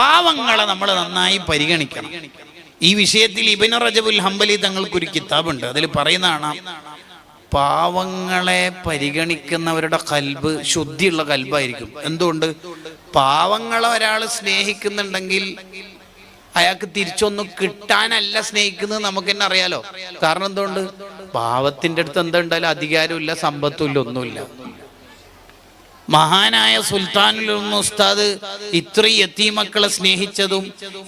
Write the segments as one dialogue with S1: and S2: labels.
S1: പാവങ്ങളെ നമ്മൾ നന്നായി പരിഗണിക്കണം. ഈ വിഷയത്തിൽ ഇബ്നു റജബുൽ ഹംബലി തങ്ങൾക്കൊരു കിതാബുണ്ട്. അതിൽ പറയുന്നതാണ്, പാവങ്ങളെ പരിഗണിക്കുന്നവരുടെ കൽബ് ശുദ്ധിയുള്ള കൽബായിരിക്കും. എന്തുകൊണ്ട്? പാവങ്ങളെ ഒരാൾ സ്നേഹിക്കുന്നുണ്ടെങ്കിൽ അയാൾക്ക് തിരിച്ചൊന്നും കിട്ടാനല്ല സ്നേഹിക്കുന്നത്, നമുക്ക് തന്നെ അറിയാലോ. കാരണം എന്തുകൊണ്ട്? പാവത്തിന്റെ അടുത്ത് എന്തുണ്ടായാലും അധികാരമില്ല, സമ്പത്തുമില്ല, ഒന്നുമില്ല. മഹാനായ സുൽത്താനുൽ ഉസ്താദ് ഇത്രയും യതീമക്കളെ സ്നേഹിച്ചതും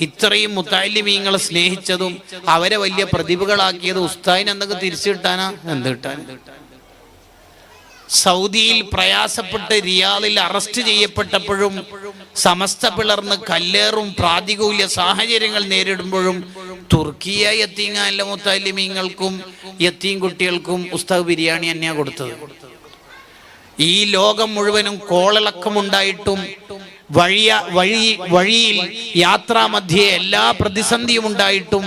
S1: ഇത്രയും മുത്തഅല്ലിമീങ്ങളെ സ്നേഹിച്ചതും അവരെ വലിയ പ്രതിഭകളാക്കിയത് ഉസ്താദിന് എന്തൊക്കെ തിരിച്ചു കിട്ടാനാ? എന്ത് കിട്ടാൻ? സൗദിയിൽ പ്രയാസപ്പെട്ട് റിയാദിൽ അറസ്റ്റ് ചെയ്യപ്പെട്ടപ്പോഴും സമസ്ത പിളർന്ന് കല്ലേറും പ്രാതികൂല്യ സാഹചര്യങ്ങൾ നേരിടുമ്പോഴും തുർക്കിയ യത്തീങ്ങാല്ല മുത്തഅല്ലിമീങ്ങൾക്കും യത്തീം കുട്ടികൾക്കും ഉസ്താദ് ബിരിയാണി തന്നെയാണ് കൊടുത്തത്. ഈ ലോകം മുഴുവനും കോളിളക്കമുണ്ടായിട്ടും വഴിയിൽ യാത്രാമധ്യേ എല്ലാ പ്രതിസന്ധിയും ഉണ്ടായിട്ടും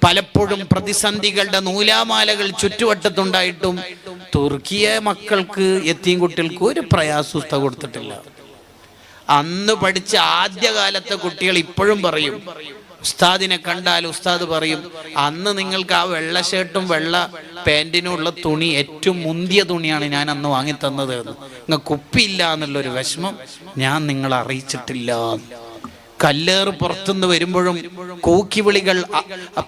S1: പലപ്പോഴും പ്രതിസന്ധികളുടെ നൂലാമാലകൾ ചുറ്റുവട്ടത്തുണ്ടായിട്ടും തുർക്കിയ മക്കൾക്ക് യത്തീം കുട്ടികൾക്ക് ഒരു പ്രയാസം ഉസ്താദ് കൊടുത്തിട്ടില്ല. അന്ന് പഠിച്ച ആദ്യകാലത്തെ കുട്ടികൾ ഇപ്പോഴും പറയും, ഉസ്താദിനെ കണ്ടാൽ ഉസ്താദ് പറയും, അന്ന് നിങ്ങൾക്ക് ആ വെള്ള ഷർട്ടും വെള്ള പാൻറ്റിനുള്ള തുണി ഏറ്റവും മുന്തിയ തുണിയാണ് ഞാൻ അന്ന് വാങ്ങിത്തന്നത് എന്ന്. നിങ്ങൾക്ക് കുപ്പിയില്ല എന്നുള്ളൊരു വിഷമം ഞാൻ നിങ്ങളെ അറിയിച്ചിട്ടില്ല. കല്ലേറ് പുറത്തുനിന്ന് വരുമ്പോഴും കൂക്കിവിളികൾ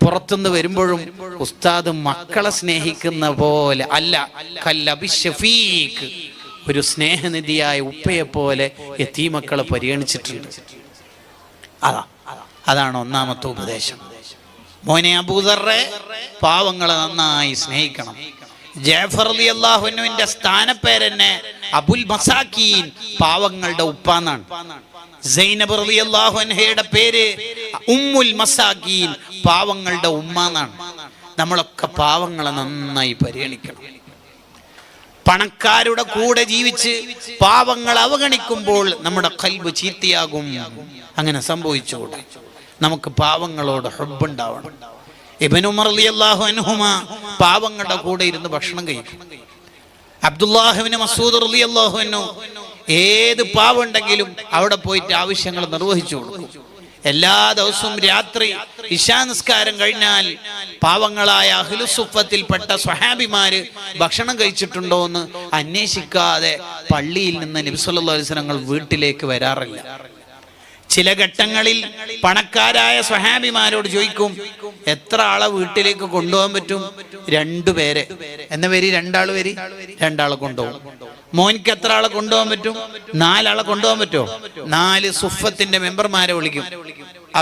S1: പുറത്തുനിന്ന് വരുമ്പോഴും ഉസ്താദ് മക്കളെ സ്നേഹിക്കുന്ന പോലെ അല്ല, കല്ലബി ഷഫീഖ്, ഒരു സ്നേഹനിധിയായ ഉപ്പയെ പോലെ യതീമക്കളെ പരിഗണിച്ചിട്ടുണ്ട്. അതാണ് ഒന്നാമത്തെ ഉപദേശം. മോനെ അബൂദർറെ, പാവങ്ങളെ നന്നായി സ്നേഹിക്കണം. ജഅഫർ റളിയല്ലാഹു അൻഹുവിന്റെ സ്ഥാനപ്പേരെന്നെ അബുൽ മസാക്കീൻ, പാവങ്ങളുടെ ഉപ്പ എന്നാണ്. സൈനബ് റളിയല്ലാഹു അൻഹയുടെ പേര് ഉമ്മുൽ മസാക്കീൻ, പാവങ്ങളുടെ ഉമ്മ എന്നാണ്. നമ്മളൊക്കെ പാവങ്ങളെ നന്നായി പരിഗണിക്കണം. പണക്കാരുടെ കൂടെ ജീവിച്ച് പാവങ്ങൾ അവഗണിക്കുമ്പോൾ നമ്മുടെ ഖൽബ് ചീത്തയാകും. അങ്ങനെ സംഭവിച്ചുകൂടാ. നമുക്ക് പാവങ്ങളോട് ഹുബ്ബുണ്ടാവണം. ഇബ്നു ഉമർ റളിയല്ലാഹു അൻഹുമാ പാവങ്ങളുടെ കൂടെ ഇരുന്ന് ഭക്ഷണം കഴിക്കും. അബ്ദുല്ലാഹ് ഇബ്നു മസ്ഊദ് റളിയല്ലാഹു അൻഹു ഏത് പാവമുണ്ടെങ്കിലും അവിടെ പോയിട്ട് ആവശ്യങ്ങൾ നിർവഹിച്ചു കൊടുക്കും. എല്ലാ ദിവസവും രാത്രി ഇശാ നിസ്കാരം കഴിഞ്ഞാൽ പാവങ്ങളായ അഹ്ലുസുഫത്തിൽപ്പെട്ട സ്വഹാബിമാര് ഭക്ഷണം കഴിച്ചിട്ടുണ്ടോ എന്ന് അന്വേഷിക്കാതെ പള്ളിയിൽ നിന്ന് നബി സല്ലല്ലാഹു അലൈഹി വസല്ലം വീട്ടിലേക്ക് വരാറില്ല. ചില ഘട്ടങ്ങളിൽ പണക്കാരായ സ്വഹാബിമാരോട് ചോദിക്കും, എത്ര ആളെ വീട്ടിലേക്ക് കൊണ്ടുപോകാൻ പറ്റും? 2 പേരെ. എന്ന പേര് രണ്ടാളെ കൊണ്ടുപോകും. മോനിക്ക് എത്ര ആളെ കൊണ്ടുപോകാൻ പറ്റും? 4 ആളെ കൊണ്ടുപോകാൻ പറ്റുമോ? 4 സുഫത്തിന്റെ മെമ്പർമാരെ വിളിക്കും,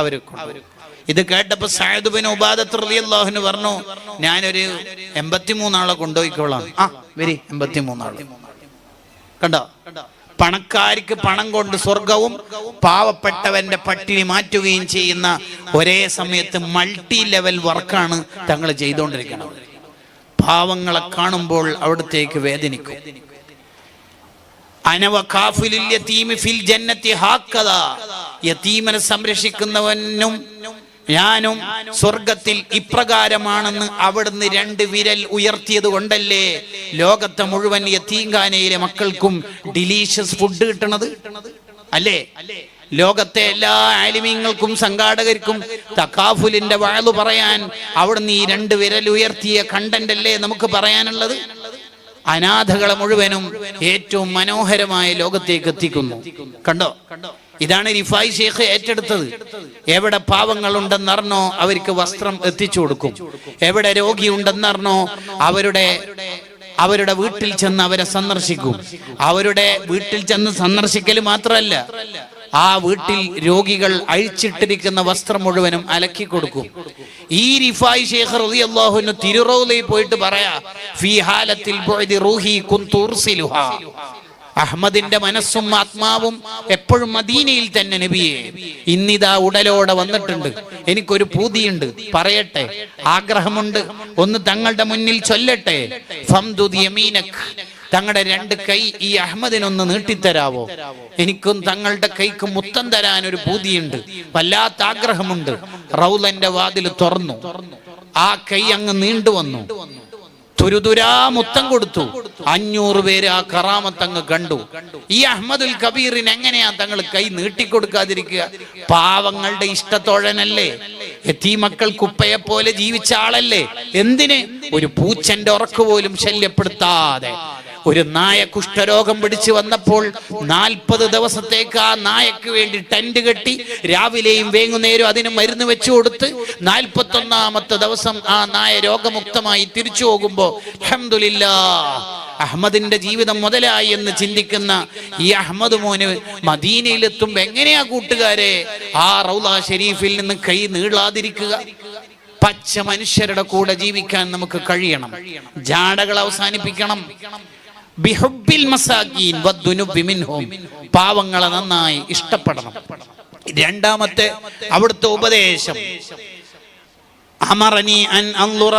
S1: അവര് കൊണ്ടുപോകും. ഇത് കേട്ടപ്പോ സഅദ് ബിൻ ഉബാദത്ത് റളിയല്ലാഹു അൻഹു പറഞ്ഞു, ഞാനൊരു 83 ആളെ കൊണ്ടുപോയിക്കോളാം. 83 ആള്. കണ്ടോ? പണക്കാർക്ക് പണം കൊണ്ട് സ്വർഗവും പാവപ്പെട്ടവന്റെ പട്ടിണി മാറ്റുകയും ചെയ്യുന്ന ഒരേ സമയത്ത് മൾട്ടി ലെവൽ വർക്കാണ് തങ്ങൾ ചെയ്തുകൊണ്ടിരിക്കുന്നത്. പാവങ്ങളെ കാണുമ്പോൾ അവിടത്തേക്ക് വേദനിക്കും. യതീമിനെ സംരക്ഷിക്കുന്നവനും ഞാനും സ്വർഗത്തിൽ ഇപ്രകാരമാണെന്ന് അവിടുന്ന് 2 വിരൽ ഉയർത്തിയത് കൊണ്ടല്ലേ ലോകത്തെ മുഴുവൻ യതീംഖാനയിലെ മക്കൾക്കും ഡിലീഷ്യസ് ഫുഡ് കിട്ടണത് അല്ലേ? ലോകത്തെ എല്ലാ ആലിമീങ്ങൾക്കും സംഘാടകർക്കും തകാഫുലിന്റെ വഅദ് പറയാൻ അവിടുന്ന് ഈ 2 വിരൽ ഉയർത്തിയ കണ്ടന്റ് അല്ലേ നമുക്ക് പറയാനുള്ളത്? അനാഥകളെ മുഴുവനും ഏറ്റവും മനോഹരമായ ലോകത്തേക്ക് എത്തിക്കുന്നു. കണ്ടോ? ഇതാണ് റിഫായി ശൈഖ് ഏറ്റെടുത്തത്. എവിടെ പാവങ്ങളുണ്ടെന്നറിഞ്ഞോ അവർക്ക് വസ്ത്രം എത്തിച്ചു കൊടുക്കും. എവിടെ രോഗിയുണ്ടെന്നറിഞ്ഞോ അവരുടെ വീട്ടിൽ ചെന്ന് അവരെ സന്ദർശിക്കും. അവരുടെ വീട്ടിൽ ചെന്ന് സന്ദർശിക്കൽ മാത്രമല്ല, ആ വീട്ടിൽ രോഗികൾ അഴിച്ചിട്ടിരിക്കുന്ന വസ്ത്രം മുഴുവനും അലക്കി കൊടുക്കും. ഈ റിഫായി ശൈഖ് റളിയല്ലാഹു അൻഹു തിരുറൗളയിൽ പോയിട്ട് പറയാ, ഫീ ഹാലത്തിൽ ബുഅദി റൂഹി കുൻതു ഉർസിലുഹാ, അഹ്മദിന്റെ മനസ്സും ആത്മാവും എപ്പോഴും മദീനയിൽ തന്നെ നബിയെ. ഇന്നിതാ ഉടലോടെ വന്നിട്ടുണ്ട്, എനിക്കൊരു പൂതിയുണ്ട്, പറയട്ടെ, ആഗ്രഹമുണ്ട്, ഒന്ന് തങ്ങളുടെ മുന്നിൽ ചൊല്ലട്ടെ. ഫംദുദ് യമീനക്, തങ്ങളുടെ 2 കൈ ഈ അഹ്മദിനൊന്ന് നീട്ടിത്തരാവോ? എനിക്കും തങ്ങളുടെ കൈക്ക് മുത്തം തരാൻ ഒരു പൂതിയുണ്ട്, വല്ലാത്ത ആഗ്രഹമുണ്ട്. റൗലന്റെ വാതിൽ തുറന്നു, ആ കൈ അങ്ങ് നീണ്ടുവന്നു. തുരുതുരാ മുത്തം കൊടുത്തു. 500 പേര് ആ കറാമത്തങ്ങ് കണ്ടു. ഈ അഹ്മദുൽ കബീറിന് എങ്ങനെയാ തങ്ങൾ കൈ നീട്ടിക്കൊടുക്കാതിരിക്കുക? പാവങ്ങളുടെ ഇഷ്ടത്തോഴനല്ലേ, യതീമക്കൾ കുപ്പയെ പോലെ ജീവിച്ച ആളല്ലേ. എന്തിന്? ഒരു പൂച്ചന്റെ ഉറക്ക് പോലും ശല്യപ്പെടുത്താതെ. ഒരു നായ കുഷ്ഠരോഗം പിടിച്ചു വന്നപ്പോൾ 40 ദിവസത്തേക്ക് ആ നായക്ക് വേണ്ടി ടെന്റ് കെട്ടി രാവിലെയും വൈകുന്നേരം അതിന് മരുന്ന് വെച്ചു കൊടുത്ത് 41ാമത്തെ ദിവസം ആ നായ രോഗമുക്തമായി തിരിച്ചു പോകുമ്പോ അൽഹംദുലില്ലാഹ് അഹമ്മദിന്റെ ജീവിതം മുതലായി എന്ന് ചിന്തിക്കുന്ന ഈ അഹമ്മദ് മോന് മദീനയിലെത്തുമ്പോ എങ്ങനെയാ കൂട്ടുകാരെ ആ റൗള ഷരീഫിൽ നിന്ന് കൈ നീളാതിരിക്കുക? പച്ച മനുഷ്യരുടെ കൂടെ ജീവിക്കാൻ നമുക്ക് കഴിയണം. ജാടകൾ അവസാനിപ്പിക്കണം. ബിഹുബ്ബിൽ മസാകീൻ വദ്ദുനുബി മിൻഹും, പാവങ്ങളെ നന്നായി ഇഷ്ടപ്പെടണം. രണ്ടാമത്തെ അവിടുത്തെ ഉപദേശം, അമറനി അൻ അൻളുറ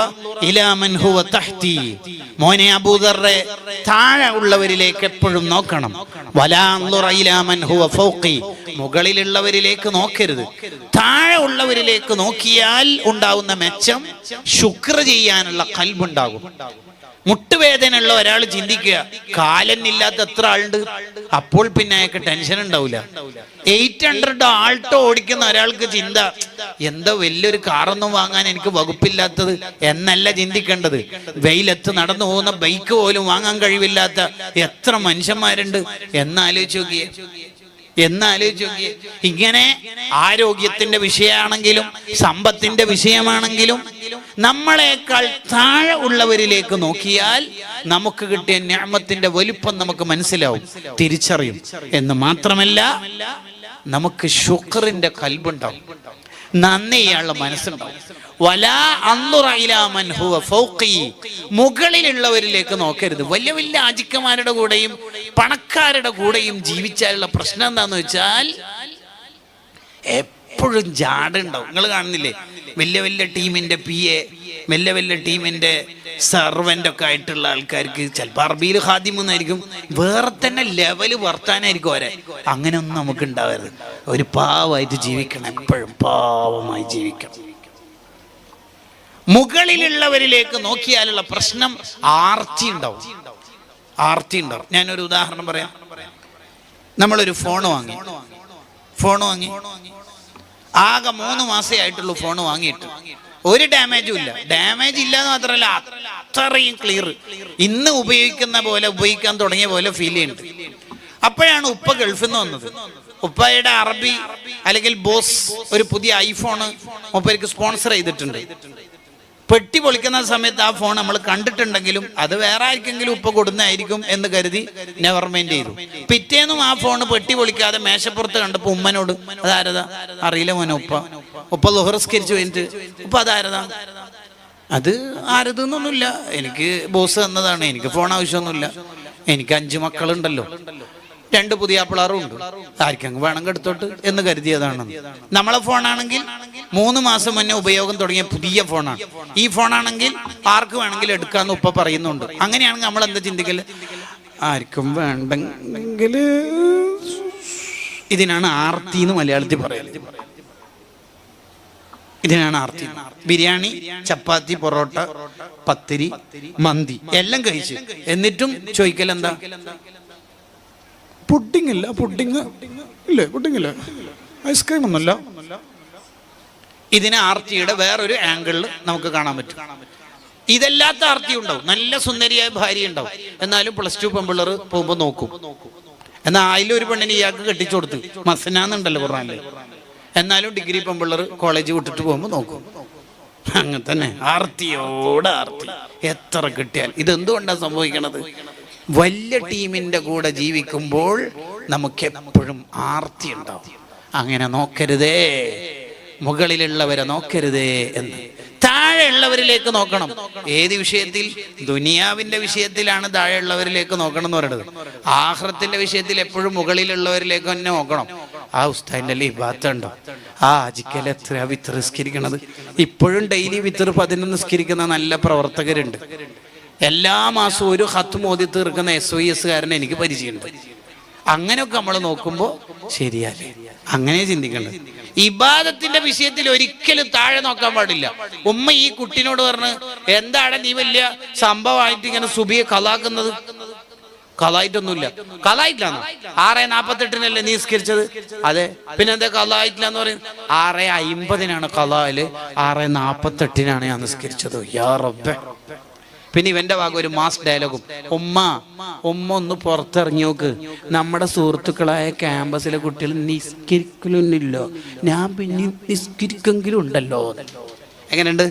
S1: ഇലാ മൻ ഹുവ തഹ്തി, മോനെ അബൂദർറെ താഴെ ഉള്ളവരിലേക്ക് എപ്പോഴും നോക്കണം. വലാ അൻളുറ ഇലാ മൻ ഹുവ ഫൗഖി, മുകളിലുള്ളവരിലേക്ക് നോക്കരുത്. താഴെ ഉള്ളവരിലേക്ക് നോക്കിയാൽ ഉണ്ടാവുന്ന മെച്ചം ശുക്ർ ചെയ്യാനുള്ള ഖൽബുണ്ടാകും. മുട്ടുവേദന ഉള്ള ഒരാൾ ചിന്തിക്കുക, കാലനില്ലാത്ത എത്ര ആളുണ്ട്, അപ്പോൾ പിന്നെ അയാൾക്ക് ടെൻഷൻ ഉണ്ടാവില്ല. 800 ആൾട്ടോ ഓടിക്കുന്ന ഒരാൾക്ക് ചിന്ത, എന്തോ വലിയൊരു കാറൊന്നും വാങ്ങാൻ എനിക്ക് വകുപ്പില്ലാത്തത് എന്നല്ല ചിന്തിക്കേണ്ടത്. വെയിലത്ത് നടന്നു പോകുന്ന ബൈക്ക് പോലും വാങ്ങാൻ കഴിവില്ലാത്ത എത്ര മനുഷ്യന്മാരുണ്ട് എന്നാലോചിച്ച് നോക്കിയേ. ഇങ്ങനെ ആരോഗ്യത്തിന്റെ വിഷയമാണെങ്കിലും സമ്പത്തിന്റെ വിഷയമാണെങ്കിലും നമ്മളെക്കാൾ താഴെ ഉള്ളവരിലേക്ക് നോക്കിയാൽ നമുക്ക് കിട്ടിയ നിഅമത്തിന്റെ വലിപ്പം നമുക്ക് മനസ്സിലാവും, തിരിച്ചറിയും. എന്ന് മാത്രമല്ല നമുക്ക് ശുക്റിന്റെ ഖൽബുണ്ടാവും, നന്ദിയുള്ള മനസ്സുണ്ടാവും. വലാ അൻളുറ ഇലാ മൻ ഹുവ ഫൗഖി, മുകളിലുള്ളവരിലേക്ക് നോക്കരുത്. വലിയ വലിയ ആജിക്കന്മാരുടെ കൂടെയും പണക്കാരുടെ കൂടെയും ജീവിച്ചാലുള്ള പ്രശ്നം എന്താന്ന് വെച്ചാൽ എപ്പോഴും ജാടുണ്ടാവും. നിങ്ങൾ കാണുന്നില്ലേ, വലിയ വലിയ ടീമിന്റെ PA, വലിയ വലിയ ടീമിന്റെ സർവൻ്റ് ഒക്കെ ആയിട്ടുള്ള ആൾക്കാർക്ക് ചിലപ്പോൾ അറബിയിൽ ഖാദിമെന്നായിരിക്കും, വേറെ തന്നെ ലെവല് വർത്താനായിരിക്കും അവരെ. അങ്ങനെയൊന്നും നമുക്ക് ഉണ്ടാവരുത്. ഒരു പാവമായിട്ട് ജീവിക്കണം, എപ്പോഴും പാവമായി ജീവിക്കണം. മുകളിലുള്ളവരിലേക്ക് നോക്കിയാലുള്ള പ്രശ്നം ആർത്തി ഉണ്ടാവും. ഞാനൊരു ഉദാഹരണം പറയാം. നമ്മളൊരു ഫോൺ വാങ്ങി ആകെ 3 മാസേ ആയിട്ടുള്ളൂ ഫോൺ വാങ്ങിയിട്ട്. ഒരു ഡാമേജും ഇല്ല. ഡാമേജ് ഇല്ലാന്ന് മാത്രമല്ല അത്രയും ക്ലിയർ, ഇന്ന് ഉപയോഗിക്കാൻ തുടങ്ങിയ പോലെ ഫീൽ ചെയ്യുന്നുണ്ട്. അപ്പോഴാണ് ഉപ്പ ഗൾഫിൽ നിന്ന് വന്നത്. ഉപ്പയുടെ അറബി അല്ലെങ്കിൽ ബോസ് ഒരു പുതിയ ഐഫോൺ ഉപ്പയ്ക്ക് സ്പോൺസർ ചെയ്തിട്ടുണ്ട്. പെട്ടി പൊളിക്കുന്ന സമയത്ത് ആ ഫോൺ നമ്മൾ കണ്ടിട്ടുണ്ടെങ്കിലും അത് വേറെ ആർക്കെങ്കിലും ഉപ്പ കൊടുക്കുന്നതായിരിക്കും എന്ന് കരുതി നെവർ മൈൻഡ് ചെയ്തു. പിറ്റേന്നും ആ ഫോൺ പെട്ടി പൊളിക്കാതെ മേശപ്പുറത്ത് കണ്ടപ്പോൾ ഉമ്മനോട്, അതാരതാ? അറിയില്ല മോനെ. ഉപ്പ ലുഹ്റസ്കരിച്ചു കഴിഞ്ഞിട്ട്, ഉപ്പ അതാരതാ? അത് ആരതൊന്നുമില്ല, എനിക്ക് ബോസ് തന്നതാണ്, എനിക്ക് ഫോൺ ആവശ്യമൊന്നുമില്ല, എനിക്ക് 5 മക്കളുണ്ടല്ലോ, 2 പുതിയ പിള്ളേരും ഉണ്ട്, ആർക്കെങ്കിലും വേണമെങ്കിൽ എടുത്തോട്ട് എന്ന് കരുതിയതാണ്. നമ്മളെ ഫോണാണെങ്കിൽ 3 മാസം മുന്നേ ഉപയോഗം തുടങ്ങിയ പുതിയ ഫോണാണ്. ഈ ഫോണാണെങ്കിൽ ആർക്ക് വേണമെങ്കിലും എടുക്കാന്ന് ഉപ്പ പറയുന്നുണ്ട്. അങ്ങനെയാണെങ്കിൽ നമ്മൾ എന്താ ചിന്തിക്കല്? ആർക്കും വേണ്ടെങ്കിൽ. ഇതിനാണ് ആർത്തി എന്ന് മലയാളത്തിൽ പറയുന്നത്. ഇതിനാണ് ആർത്തി. ബിരിയാണി, ചപ്പാത്തി, പൊറോട്ട, പത്തിരി, മന്തി എല്ലാം കഴിച്ച് എന്നിട്ടും ചോദിക്കൽ എന്താ? പുഡിംഗ് ഇല്ല, പുഡിംഗ് ഇല്ല, ഐസ്ക്രീം ഒന്നുമില്ല. ഇതിനെ ആർത്തിയുടെ വേറൊരു ആംഗിളിൽ നമുക്ക് കാണാൻ പറ്റും. ഇതെല്ലാത്ത ആർത്തി ഉണ്ടാവും. നല്ല സുന്ദരിയായ ഭാര്യ ഉണ്ടാവും, എന്നാലും +2 പെമ്പിള്ളേർ പോകുമ്പോൾ നോക്കും. എന്നാൽ അതിലൊരു പെണ്ണിന് ഇയാൾക്ക് കെട്ടിച്ചു കൊടുത്ത് മസനാന്നുണ്ടല്ലോ ഖുർആനിൽ, എന്നാലും ഡിഗ്രി പെമ്പിള്ളേർ കോളേജ് വിട്ടിട്ട് പോകുമ്പോൾ നോക്കും. അങ്ങനെ തന്നെ ആർത്തിയോട് ആർത്തി എത്ര കിട്ടിയാൽ. ഇതെന്തുകൊണ്ടാണ് സംഭവിക്കണത്? വലിയ ടീമിന്റെ കൂടെ ജീവിക്കുമ്പോൾ നമുക്ക് എപ്പോഴും ആർത്തി ഉണ്ടാവും. അങ്ങനെ നോക്കരുതേ, മുകളിലുള്ളവരെ നോക്കരുതേ എന്ന്. താഴെയുള്ളവരിലേക്ക് നോക്കണം. ഏത് വിഷയത്തിൽ? ദുനിയാവിന്റെ വിഷയത്തിലാണ് താഴെയുള്ളവരിലേക്ക് നോക്കണം എന്ന് പറയുന്നത്. ആഖിറത്തിന്റെ വിഷയത്തിൽ എപ്പോഴും മുകളിലുള്ളവരിലേക്ക് തന്നെ നോക്കണം. ആ ഉസ്താദിന്റെ അല്ലേ ഇബാത്തുണ്ടോ? ആ അജിക്കൽ എത്ര വിത്ത് നിസ്കരിക്കണത്? ഇപ്പോഴും ഡെയിലി വിത്തർ 11 നിസ്കരിക്കുന്ന നല്ല പ്രവർത്തകരുണ്ട്. എല്ലാ മാസവും ഒരു ഖത്മ് ഓതി തീർക്കുന്ന SOS കാരനെ എനിക്ക് പരിചയമുണ്ട്. അങ്ങനെയൊക്കെ നമ്മൾ നോക്കുമ്പോൾ ശരിയല്ലേ? അങ്ങനെ ചിന്തിക്കേണ്ടത്. ഇബാദത്തിന്റെ വിഷയത്തിൽ ഒരിക്കലും താഴെ നോക്കാൻ പാടില്ല. ഉമ്മ ഈ കുട്ടിനോട് പറഞ്ഞ്, എന്താണ് നീ വലിയ സംഭവമായിട്ട് ഇങ്ങനെ സുബിയെ കലാക്കുന്നത്? കലായിട്ടൊന്നുമില്ല. കലായിട്ടില്ലാന്നോ? 6:48 നീ നിസ്കരിച്ചത്? അതെ. പിന്നെ എന്താ കലായിട്ടില്ല എന്ന് പറയും? 6:50 കലായില്, 6:48 ഞാൻ നിസ്കരിച്ചത്. യാ റബ്ബേ. പിന്നെ ഇവന്റെ ഭാഗം ഒരു മാസ് ഡയലോഗും, ഉമ്മ ഒന്ന് പുറത്തിറങ്ങി നോക്ക്, നമ്മുടെ സുഹൃത്തുക്കളായ ക്യാമ്പസിലെ കുട്ടികൾ നിസ്കരിക്കലൊന്നുമില്ലോ, ഞാൻ പിന്നെ നിസ്കരിക്കെങ്കിലും ഉണ്ടല്ലോ. എങ്ങനെയുണ്ട്?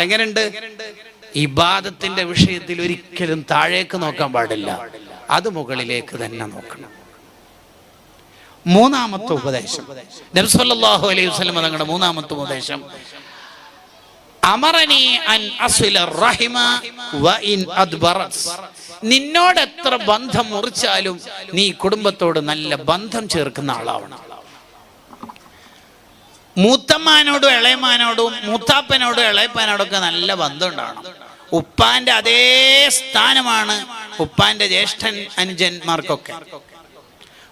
S1: എങ്ങനെയുണ്ട്? ഇബാദത്തിന്റെ വിഷയത്തിൽ ഒരിക്കലും താഴേക്ക് നോക്കാൻ പാടില്ല, അത് മുകളിലേക്ക് തന്നെ നോക്കണം. മൂന്നാമത്തെ ഉപദേശം, നബി സല്ലല്ലാഹു അലൈഹി വസല്ലം തങ്ങളുടെ മൂന്നാമത്തെ ഉപദേശം, അമറനി അൻ അസ്ല റഹിമ വ ഇൻ അദ്ബറത്. നിന്നോട് എത്ര ബന്ധം മുറിച്ചാലും നീ കുടുംബത്തോട് നല്ല ബന്ധം ചേർക്കുന്ന ആളാവണം. മൂത്തമ്മാനോടും ഇളയമാനോടും മൂത്താപ്പനോടും ഇളയപ്പാനോടൊക്കെ നല്ല ബന്ധം ഉണ്ടാവണം. ഉപ്പാന്റെ അതേ സ്ഥാനമാണ് ഉപ്പാന്റെ ജ്യേഷ്ഠൻ അനുജന്മാർക്കൊക്കെ.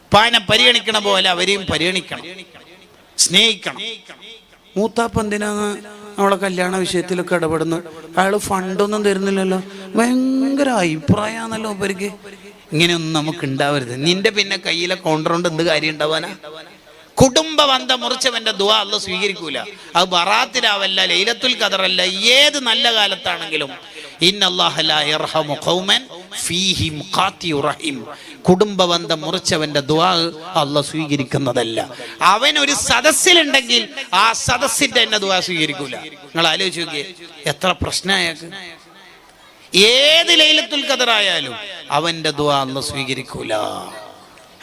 S1: ഉപ്പാനെ പരിഗണിക്കണ പോലെ അവരെയും പരിഗണിക്കണം, സ്നേഹിക്കണം. മൂത്താപ്പ എന്തിനാണ് നമ്മളെ കല്യാണ വിഷയത്തിലൊക്കെ ഇടപെടുന്നു? അയാൾ ഫണ്ടൊന്നും തരുന്നില്ലല്ലോ, ഭയങ്കര അഭിപ്രായമാണല്ലോ അവർക്ക്. ഇങ്ങനെയൊന്നും നമുക്ക് ഉണ്ടാവരുത്. നിന്റെ പിന്നെ കയ്യിലെ കൗണ്ടർ കൊണ്ട് എന്ത് കാര്യം ഉണ്ടാവാനാ? കുടുംബ ബന്ധം മുറിച്ചവന്റെ ദുആ അല്ലാഹു സ്വീകരിക്കൂല. അത് ബറാത്തിലാവല്ല, ലൈലത്തുൽ ഖദറല്ല, ഏത് നല്ല കാലത്താണെങ്കിലും ഇന്നല്ലാഹ ലാ യർഹമു ഖൗമൻ ഫീഹിം ഖാതിഉ റഹീം. കുടുംബ ബന്ധം മുറിച്ചവന്റെ ദുആ അല്ലാഹു സ്വീകരിക്കുന്നതല്ല. അവൻ ഒരു സദസ്സിലുണ്ടെങ്കിൽ ആ സദസ്സിന്റെ തന്നെ ദുആ സ്വീകരിക്കൂല. നിങ്ങൾ ആലോചിച്ച് നോക്കിയേ, എത്ര പ്രശ്നമായേക്ക്. ഏത് ലൈലത്തുൽ ഖദർ ആയാലും അവന്റെ ദുആ അല്ലാഹു സ്വീകരിക്കൂല.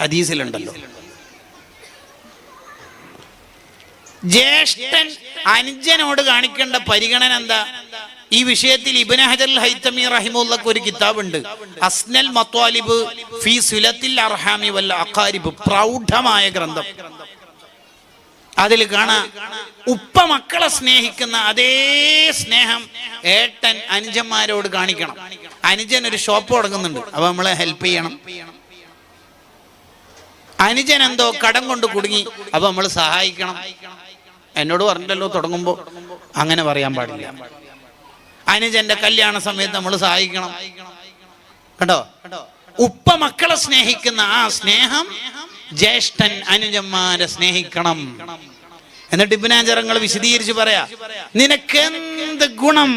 S1: ഹദീസിലുണ്ടല്ലോ. ജ്യേഷ്ഠൻ അനുജനോട് കാണിക്കേണ്ട പരിഗണന എന്താ? ഈ വിഷയത്തിൽ ഇബ്നു ഹജർ അൽ ഹൈതമി റഹിമഹുല്ലാഹ് ഒരു കിതാബുണ്ട്, അസ്നൽ മത്വാലിബ് ഫീ സുലത്തിൽ അർഹാമി വൽ അഖാരിബ്. പ്രൗഢമായ ഗ്രന്ഥം. അതിൽ കാണാം, ഉപ്പ മക്കളെ സ്നേഹിക്കുന്ന അതേ സ്നേഹം ഏട്ടൻ അനുജന്മാരോട് കാണിക്കണം. അനുജൻ ഒരു ഷോപ്പ് തുടങ്ങുന്നുണ്ട്, അപ്പൊ നമ്മളെ ഹെൽപ്പ് ചെയ്യണം. അനുജൻ എന്തോ കടം കൊണ്ട് കുടുങ്ങി, അപ്പൊ നമ്മൾ സഹായിക്കണം. എന്നോട് പറഞ്ഞിട്ടല്ലോ തുടങ്ങുമ്പോ അങ്ങനെ പറയാൻ പാടില്ല. അനുജന്റെ കല്യാണ സമയത്ത് നമ്മൾ സഹായിക്കണം. കേട്ടോ? ഉപ്പ മക്കളെ സ്നേഹിക്കുന്ന ആ സ്നേഹം ജ്യേഷ്ഠൻ അനുജന്മാരെ സ്നേഹിക്കണം. എന്നിട്ട് ഇബ്നു ഹജർ വിശദീകരിച്ച് പറയാ, നിനക്കെന്ത് ഗുണം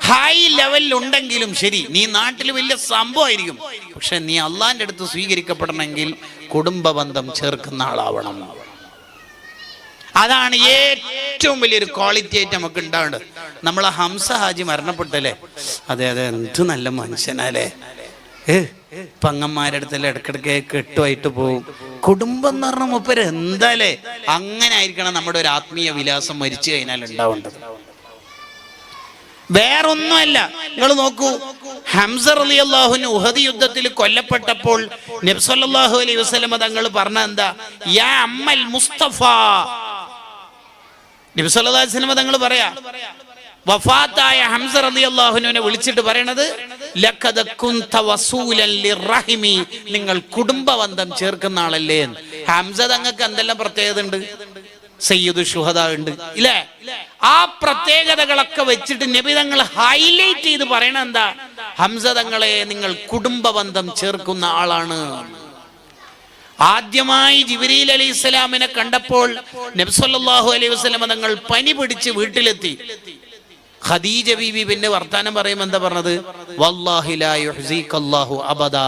S1: ഹൈ ലെവലിൽ ഉണ്ടെങ്കിലും ശരി, നീ നാട്ടിൽ വലിയ സംഭവമായിരിക്കും, പക്ഷെ നീ അള്ളാന്റെ അടുത്ത് സ്വീകരിക്കപ്പെടണമെങ്കിൽ കുടുംബ ബന്ധം ചേർക്കുന്ന ആളാവണം. അതാണ് ഏറ്റവും വലിയൊരു ക്വാളിറ്റി ആയിട്ട് നമുക്ക് ഉണ്ടാവേണ്ടത്. നമ്മളെ ഹംസ ഹാജി മരണപ്പെട്ടല്ലേ? അതെ, എന്ത് നല്ല മനുഷ്യനല്ലേ. പങ്ങന്മാരുടെ അടുത്തല്ലേ ഇടക്കിടക്ക് കെട്ടുമായിട്ട് പോവും. കുടുംബം എന്ന് പറഞ്ഞ മൂപ്പര് എന്താലേ, അങ്ങനെ ആയിരിക്കണം നമ്മുടെ ഒരു ആത്മീയ വിലാസം മരിച്ചു കഴിഞ്ഞാൽ ഉണ്ടാവേണ്ടത്. വേറൊന്നുമല്ല. നിങ്ങൾ നോക്കൂ, ഹംസ റളിയല്ലാഹു അൻഹു ഉഹദ് യുദ്ധത്തിൽ കൊല്ലപ്പെട്ടപ്പോൾ നബി സല്ലല്ലാഹു അലൈഹി വസല്ലം തങ്ങൾ പറഞ്ഞ എന്താ? യാ അമ്മൽ മുസ്തഫ. നബി സല്ലല്ലാഹു അലൈഹി വസല്ലം തങ്ങൾ പറയാ, വഫാത്തായ ഹംസ റളിയല്ലാഹു അൻഹുവിനെ വിളിച്ചിട്ട് പറയണത്, ലഖദ കുൻത വസൂലൻ ലിർറഹിമി, നിങ്ങൾ കുടുംബ ബന്ധം ചേർക്കുന്ന ആളല്ലേ. ഹംസ തങ്ങൾക്ക് എന്തെല്ലാം പ്രത്യേകത ഉണ്ട്? സയ്യിദു ശുഹദാ ഉണ്ട്, ഇല്ലേ? ആ പ്രത്യേകതകളൊക്കെ വെച്ചിട്ട് നബി തങ്ങൾ ഹൈലൈറ്റ് ചെയ്ത് പറയണ എന്താ? ഹംസ തങ്ങളെ നിങ്ങൾ കുടുംബ ബന്ധം ചേർക്കുന്ന ആളാണ്. ആദ്യമായി ജിബ്രീൽ അലൈഹിസ്സലാമിനെ കണ്ടപ്പോൾ നബി സല്ലല്ലാഹു അലൈഹി വസല്ലം തങ്ങൾ പനി പിടിച്ച് വീട്ടിലെത്തി. ഖദീജ ബീവി പിന്നെ വർത്താനം പറയുമ്പോൾ എന്താ പറഞ്ഞത്? വല്ലാഹി ലാ യുഹ്സികല്ലാഹു അബദാ,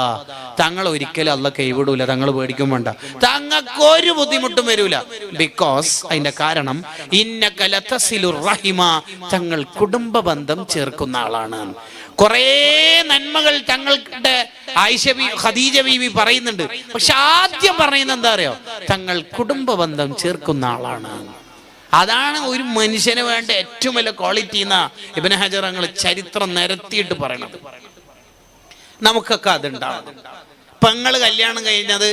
S1: തങ്ങൾ ഒരിക്കലും അല്ലാഹ് കൈവിടൂല, തങ്ങൾ പേടിക്കും വേണ്ട, തങ്ങൾക്ക് ഒരു ബുദ്ധിമുട്ടും വരൂല. ബിക്കോസ് അതിന്റെ കാരണം ഇന്നക ലതസിലുർ റഹിമ, തങ്ങൾ കുടുംബ ബന്ധം ചേർക്കുന്ന ആളാണ്. കുറേ നന്മകൾ തങ്ങളുടെ ഖദീജ ബീവി പറയുന്നുണ്ട്. പക്ഷെ ആദ്യം പറയുന്നത് എന്താ അറിയോ? തങ്ങൾ കുടുംബ ബന്ധം ചേർക്കുന്ന ആളാണ്. അതാണ് ഒരു മനുഷ്യന് വേണ്ട ഏറ്റവും വലിയ ക്വാളിറ്റി എന്നാ ഇബ്നു ഹജർ ചരിത്രം നിരത്തിയിട്ട് പറയണത്. നമുക്കൊക്കെ അതുണ്ടാവും. പെങ്ങള് കല്യാണം കഴിഞ്ഞത്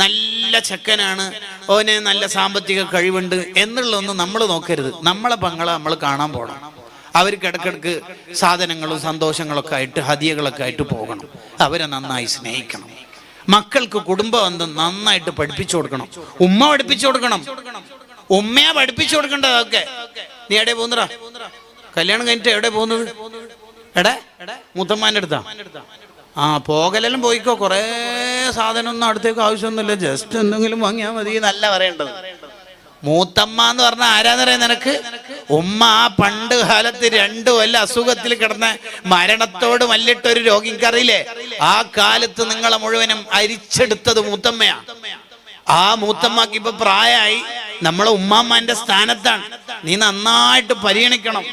S1: നല്ല ചെക്കനാണ്, ഓന് നല്ല സാമ്പത്തിക കഴിവുണ്ട് എന്നുള്ളതൊന്നും നമ്മൾ നോക്കരുത്. നമ്മളെ പെങ്ങളെ നമ്മൾ കാണാൻ പോകണം. അവർക്ക് ഇടക്കിടക്ക് സാധനങ്ങളും സന്തോഷങ്ങളൊക്കെ ആയിട്ട് ഹദിയകളൊക്കെ ആയിട്ട് പോകണം. അവരെ നന്നായി സ്നേഹിക്കണം. മക്കൾക്ക് കുടുംബബന്ധം നന്നായിട്ട് പഠിപ്പിച്ചു കൊടുക്കണം. ഉമ്മ പഠിപ്പിച്ചു കൊടുക്കണം. ഉമ്മയാ പഠിപ്പിച്ചു കൊടുക്കേണ്ടത്. അതൊക്കെ നീ എവിടെ പോകുന്നടാ? കല്യാണം കഴിഞ്ഞിട്ട് എവിടെ പോകുന്നത്? മുത്തമ്മാൻ്റെ അടുത്താ? പോകലെല്ലാം പോയിക്കോ. കുറേ സാധനമൊന്നും അടുത്തേക്ക് ആവശ്യമൊന്നുമില്ല, ജസ്റ്റ് എന്തെങ്കിലും വാങ്ങിയാൽ മതി എന്നല്ല പറയേണ്ടത്. മൂത്തമ്മ എന്ന് പറഞ്ഞാൽ ആരാന്നറിയാം നിനക്ക്? ഉമ്മ ആ പണ്ട് കാലത്ത് 2 കൊല്ലം അസുഖത്തിൽ കിടന്ന മരണത്തോട് മല്ലിട്ടൊരു രോഗി, എനിക്കറിയില്ലേ? ആ കാലത്ത് നിങ്ങളെ മുഴുവനും അരിച്ചെടുത്തത് മൂത്തമ്മയാ. ആ മൂത്തമ്മക്ക് ഇപ്പൊ പ്രായമായി, നമ്മളെ ഉമ്മാമ്മന്റെ സ്ഥാനത്താണ്. നീ നന്നായിട്ട് പരിഗണിക്കണം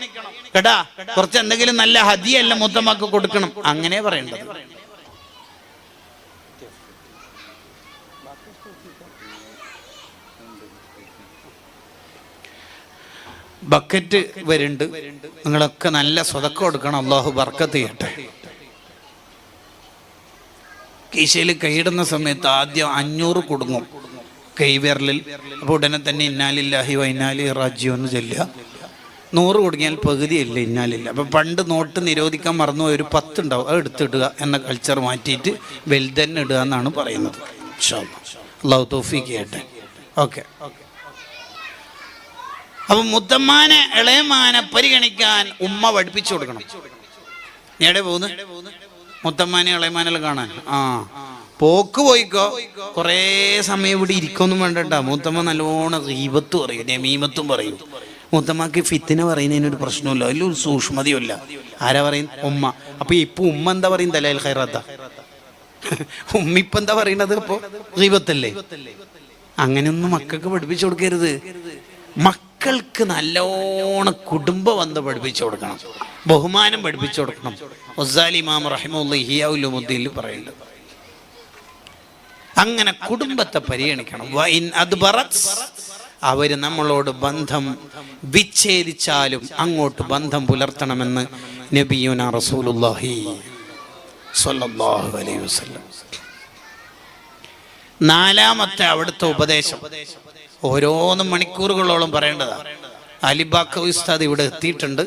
S1: കേട്ടാ. കുറച്ച് എന്തെങ്കിലും നല്ല ഹദിയല്ല മൂത്തമ്മക്ക് കൊടുക്കണം, അങ്ങനെ പറയേണ്ടത്. ബക്കറ്റ് വരുന്നുണ്ട്, നിങ്ങളൊക്കെ നല്ല സ്വതക്ക കൊടുക്കണം. അള്ളാഹു ബർക്കത്ത് ചെയ്യട്ടെ. കീശയിൽ കൈയിടുന്ന സമയത്ത് ആദ്യം 500 കുടുങ്ങും കൈവിരലിൽ. അപ്പോൾ ഉടനെ തന്നെ ഇന്നാലില്ലാഹി വ ഇന്നാ ഇലൈഹി റാജിഊൻ എന്ന് ചൊല്ലുക. 100 കുടുങ്ങിയാൽ പകുതിയല്ല ഇന്നാലില്ല. അപ്പം പണ്ട് നോട്ട് നിരോധിക്കാൻ മറന്നു ഒരു 10 ഉണ്ടാവും, അത് എടുത്തിടുക എന്ന കൾച്ചർ മാറ്റിയിട്ട് വെൽതന്നെ ഇടുക എന്നാണ് പറയുന്നത്. അള്ളാഹു തൗഫീഖ് ചെയ്യട്ടെ. ഓക്കെ. അപ്പം മുത്തമ്മാനെ ഇളയമാനെ പരിഗണിക്കാൻ ഉമ്മ പഠിപ്പിച്ചു കൊടുക്കണം. നീ എവിടെ പോകുന്നു? മുത്തമ്മാനെ ഇളയമാനെല്ലാം കാണാൻ. പോക്ക് പോയിക്കോ, കുറേ സമയം ഇവിടെ ഇരിക്കൊന്നും വേണ്ടട്ടാ. മൂത്തമ്മ നല്ലോണം ഗീബത്ത് പറയും, നമീമത്തും പറയും. മൂത്തമ്മക്ക് ഫിത്തിന പറയുന്നതിനൊരു പ്രശ്നമില്ല, അതിലൊരു സൂക്ഷ്മതയുമില്ല. ആരാ പറയും? ഉമ്മ. അപ്പൊ ഇപ്പൊ ഉമ്മ എന്താ പറയും? ദലാൽ ഖൈറാത്ത. ഉമ്മ ഇപ്പൊ എന്താ പറയണത്? അപ്പൊ ഗീബത്തല്ലേ? അങ്ങനെയൊന്നും മക്കൾക്ക് പഠിപ്പിച്ചു കൊടുക്കരുത്. മക്കൾക്ക് നല്ലോണം കുടുംബ ബന്ധം പഠിപ്പിച്ചു കൊടുക്കണം, ബഹുമാനം പഠിപ്പിച്ചു കൊടുക്കണം. ഗസാലി ഇമാം റഹിമഹുല്ലാഹി ഇഹ്യാ ഉലൂമുദ്ദീനിൽ പറയുന്നുണ്ട്. അങ്ങനെ കുടുംബത്തെ പരിഗണിക്കണം. അവര് നമ്മളോട് ബന്ധം വിച്ഛേദിച്ചാലും അങ്ങോട്ട് ബന്ധം പുലർത്തണമെന്ന് നബിയുനാ റസൂലുള്ളാഹി സ്വല്ലല്ലാഹു അലൈഹി വസല്ലം. 4-ാമത്തെ അവിടുത്തെ ഉപദേശം ഓരോന്നും മണിക്കൂറുകളോളം പറയേണ്ടതാ. അലിബാക്ക ഉസ്താദ് ഇവിടെ എത്തിയിട്ടുണ്ട്.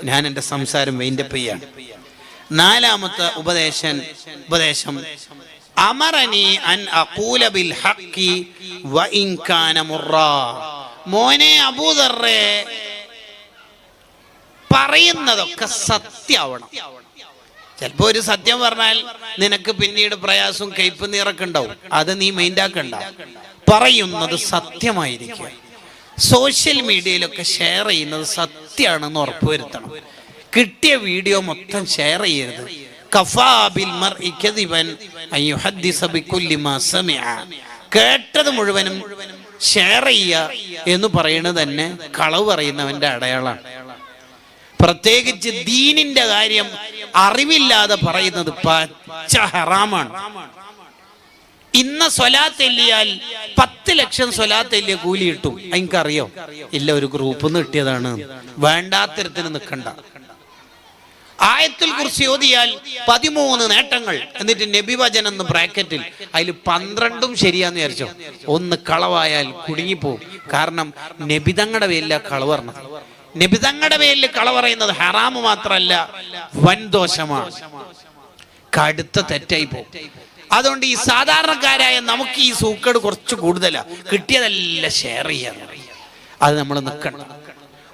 S1: ഞാൻ എൻ്റെ സംസാരം വൈൻഡപ്പ് ചെയ്യാണ്. 4-ാമത്തെ ഉപദേശം അമറനി അൻ അഖൂല ബിൽ ഹഖി വ ഇൻ കാന മുറാ. മോനെ അബൂദർറേ, പറയുന്നതൊക്കെ സത്യമാവണം. ചിലപ്പോ ഒരു സത്യം പറഞ്ഞാൽ നിനക്ക് പിന്നീട് പ്രയാസവും കയ്പ് നീറൊക്കെ ഉണ്ടാവും, അത് നീ മൈൻഡാക്കണ്ട. പറയുന്നത് സത്യമായിരിക്കും. സോഷ്യൽ മീഡിയയിലൊക്കെ ഷെയർ ചെയ്യുന്നത് സത്യമാണെന്ന് ഉറപ്പുവരുത്തണം. കിട്ടിയ വീഡിയോ മൊത്തം ഷെയർ ചെയ്യരുത്. കഫാ ബിൽ മർഇ കദിബൻ അൻ യുഹദ്ദിസ ബികുല്ലി മാ സമിഅ. കേട്ടത് മുഴുവനും ഷെയർ ചെയ്യുക എന്ന് പറയുന്നത് തന്നെ കളവ് പറയുന്നവന്റെ അടയാളാണ്. പ്രത്യേകിച്ച് ദീനിന്റെ കാര്യം അറിവില്ലാതെ പറയുന്നത് പച്ച ഹറാമാണ്. ഇന്ന സ്വലാത്ത് എല്ലിയാൽ 10 ലക്ഷം സ്വലാത്ത് എല്ലിയ കൂലി കിട്ടും. എനിക്കറിയോ? ഇല്ല, ഒരു ഗ്രൂപ്പിൽ നിന്ന് കിട്ടിയതാണ്. വേണ്ടാത്തരത്തിന് നിൽക്കണ്ട. ആയത്തുൽ കുർസി ഓതിയാൽ 13 നേട്ടങ്ങൾ, എന്നിട്ട് നബി വചനം എന്ന് ബ്രാക്കറ്റിൽ, അതിൽ 12ഉം ശരിയാന്ന് വിചാരിച്ചോ. 1 കളവായാൽ കുടുങ്ങിപ്പോവും. കാരണം നബിതങ്ങളുടെ പേരില കളവ് പറഞ്ഞത്. നബിതങ്ങളുടെ പേരിൽ കളവ് പറയുന്നത് ഹറാമ് മാത്രമല്ല, വൻദോഷമാണ്, കടുത്ത തെറ്റായി പോകും. അതുകൊണ്ട് ഈ സാധാരണക്കാരായ നമുക്ക് ഈ സൂക്കേട് കുറച്ച് കൂടുതലാ. കിട്ടിയതെല്ലാം ഷെയർ ചെയ്യാൻ, അത് നമ്മൾ നിൽക്കണം.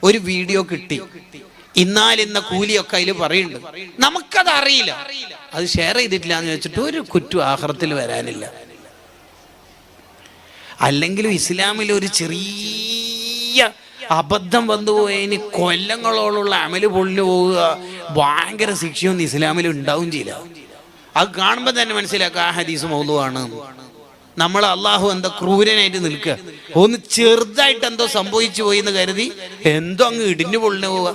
S1: ഒരു വീഡിയോ കിട്ടി, ഇന്നാലിന്ന കൂലിയൊക്കെ അതിൽ പറയുന്നുണ്ട്, നമുക്കത് അറിയില്ല, അത് ഷെയർ ചെയ്തിട്ടില്ല എന്ന് വെച്ചിട്ട് ഒരു കുറ്റം ആഖിറത്തിൽ വരാനില്ല. അല്ലെങ്കിലും ഇസ്ലാമിൽ ഒരു ചെറിയ അബദ്ധം വന്നുപോയതിന് കൊല്ലങ്ങളോടുള്ള അമല് പൊളിഞ്ഞു പോവുക, ഭയങ്കര ശിക്ഷയൊന്നും ഇസ്ലാമിൽ ഉണ്ടാവും ചെയ്യില്ല. അത് കാണുമ്പോൾ തന്നെ മനസ്സിലാക്കുക ആ ഹദീസ് മൗദൂആണ്. നമ്മൾ അള്ളാഹു എന്താ ക്രൂരനായിട്ട് നിൽക്കുക, ഒന്ന് ചെറുതായിട്ട് എന്തോ സംഭവിച്ചു പോയി എന്ന് കരുതി എന്തോ അങ്ങ് ഇടിഞ്ഞു പൊളിഞ്ഞു പോവുക,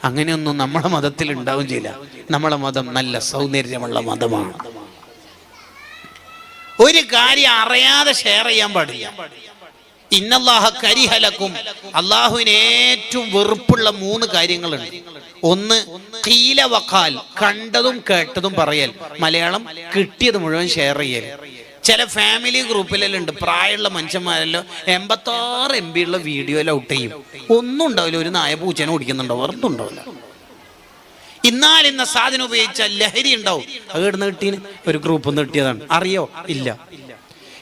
S1: അങ്ങനെയൊന്നും നമ്മളെ മതത്തിൽ ഉണ്ടാവും ചെയ്യില്ല. നമ്മളെ മതം നല്ല സൗന്ദര്യമുള്ള മതമാണ്. ഒരു കാര്യം അറിയാതെ ഷെയർ ചെയ്യാൻ പാടില്ല. ഇന്നല്ലാഹ കരിഹ ലക്കും, അള്ളാഹുവിന് ഏറ്റവും വെറുപ്പുള്ള 3 കാര്യങ്ങളുണ്ട്. 1 ഖീല വഖാൽ, കണ്ടതും കേട്ടതും പറയൽ. മലയാളം കിട്ടിയത് മുഴുവൻ ഷെയർ ചെയ്യൽ. ചില ഫാമിലി ഗ്രൂപ്പിലെല്ലാം ഉണ്ട്, പ്രായമുള്ള മനുഷ്യന്മാരെല്ലാം 86 MB ഉള്ള വീഡിയോയിൽ ഔട്ട് ചെയ്യും. ഒന്നും ഉണ്ടാവില്ല, ഒരു നായ പൂച്ചേനെ ഓടിക്കുന്നുണ്ടോ, വെറുതെ ഉണ്ടാവില്ല. ഇന്നാൽ ഇന്ന സാധനം ഉപയോഗിച്ചാൽ ലഹരി ഉണ്ടാവും. അത് ഇടുന്ന കിട്ടീന് ഒരു ഗ്രൂപ്പ് ഒന്ന് കിട്ടിയതാണ്. അറിയോ? ഇല്ല.